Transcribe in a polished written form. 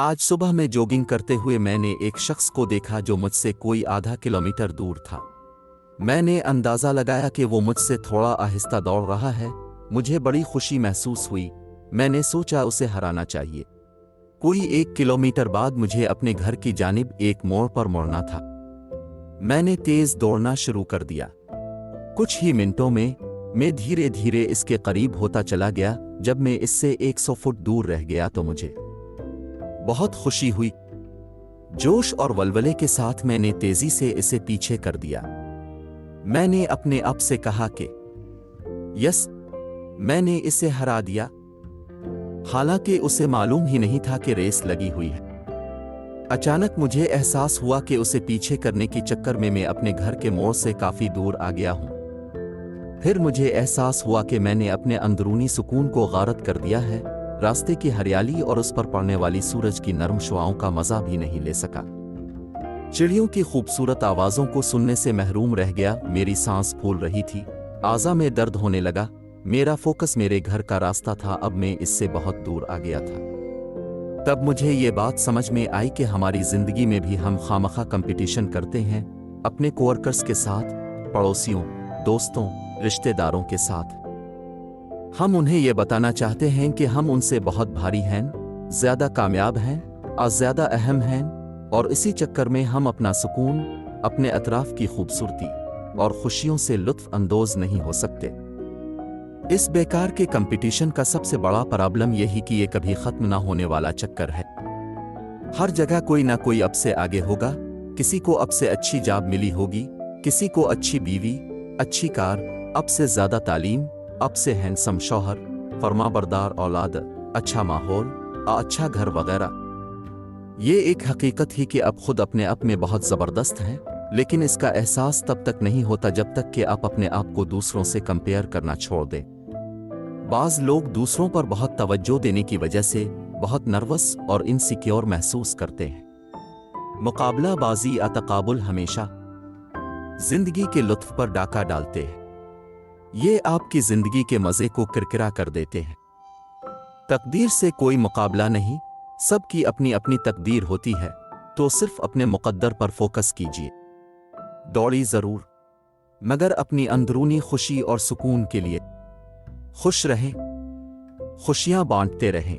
आज सुबह में जॉगिंग करते हुए मैंने एक शख्स को देखा जो मुझसे कोई आधा किलोमीटर दूर था। मैंने अंदाज़ा लगाया कि वो मुझसे थोड़ा आहिस्ता दौड़ रहा है। मुझे बड़ी खुशी महसूस हुई। मैंने सोचा उसे हराना चाहिए। कोई 1 किलोमीटर बाद मुझे अपने घर की जानिब एक मोड़ पर मुड़ना था। मैंने तेज दौड़ना शुरू कर दिया। कुछ ही मिनटों में मैं धीरे धीरे इसके करीब होता चला गया। जब मैं इससे 100 फुट दूर रह गया तो मुझे बहुत खुशी हुई। जोश और वल्वले के साथ मैंने तेजी से इसे पीछे कर दिया। मैंने अपने आप से कहा कि यस, मैंने इसे हरा दिया। हालांकि उसे मालूम ही नहीं था कि रेस लगी हुई है। अचानक मुझे एहसास हुआ कि उसे पीछे करने के चक्कर में मैं अपने घर के मोड़ से काफी दूर आ गया हूं। फिर मुझे एहसास हुआ कि मैंने अपने अंदरूनी सुकून को गारत कर दिया है। रास्ते की हरियाली और उस पर पड़ने वाली सूरज की नरम शुआओं का मजा भी नहीं ले सका। चिड़ियों की खूबसूरत आवाज़ों को सुनने से महरूम रह गया। मेरी सांस फूल रही थी, आज़ा में दर्द होने लगा। मेरा फोकस मेरे घर का रास्ता था। अब मैं इससे बहुत दूर आ गया था। तब मुझे ये बात समझ में आई कि हमारी जिंदगी में भी हम खामखा कंपटीशन करते हैं, अपने कोवर्कर्स के साथ, पड़ोसियों, दोस्तों, रिश्तेदारों के साथ। हम उन्हें यह बताना चाहते हैं कि हम उनसे बहुत भारी हैं, ज्यादा कामयाब हैं और ज्यादा अहम हैं, और इसी चक्कर में हम अपना सुकून, अपने अतराफ की खूबसूरती और खुशियों से लुत्फ अंदोज नहीं हो सकते। इस बेकार के कंपटीशन का सबसे बड़ा प्रॉब्लम यही कि ये कभी खत्म ना होने वाला चक्कर है। हर जगह कोई ना कोई अब से आगे होगा। किसी को अब से अच्छी जॉब मिली होगी, किसी को अच्छी बीवी, अच्छी कार, अब से ज्यादा तालीम, अब से हैंडसम शौहर, फरमाबरदार औलाद, अच्छा माहौल, अच्छा घर वगैरह। ये एक हकीकत ही कि अब खुद अपने आप में बहुत ज़बरदस्त हैं, लेकिन इसका एहसास तब तक नहीं होता जब तक कि आप अपने आप को दूसरों से कंपेयर करना छोड़ दें। बाज़ लोग दूसरों पर बहुत तवज्जो देने की वजह से बहुत नर्वस और इनसिक्योर महसूस करते हैं। मुकाबलाबाजी या तकाबुल हमेशा जिंदगी के लुत्फ पर डाका डालते हैं। ये आपकी जिंदगी के मज़े को किरकिरा कर देते हैं। तकदीर से कोई मुकाबला नहीं, सबकी अपनी अपनी तकदीर होती है, तो सिर्फ अपने मुकद्दर पर फोकस कीजिए। दौड़ी ज़रूर, मगर अपनी अंदरूनी खुशी और सुकून के लिए। खुश रहें, खुशियां बांटते रहें।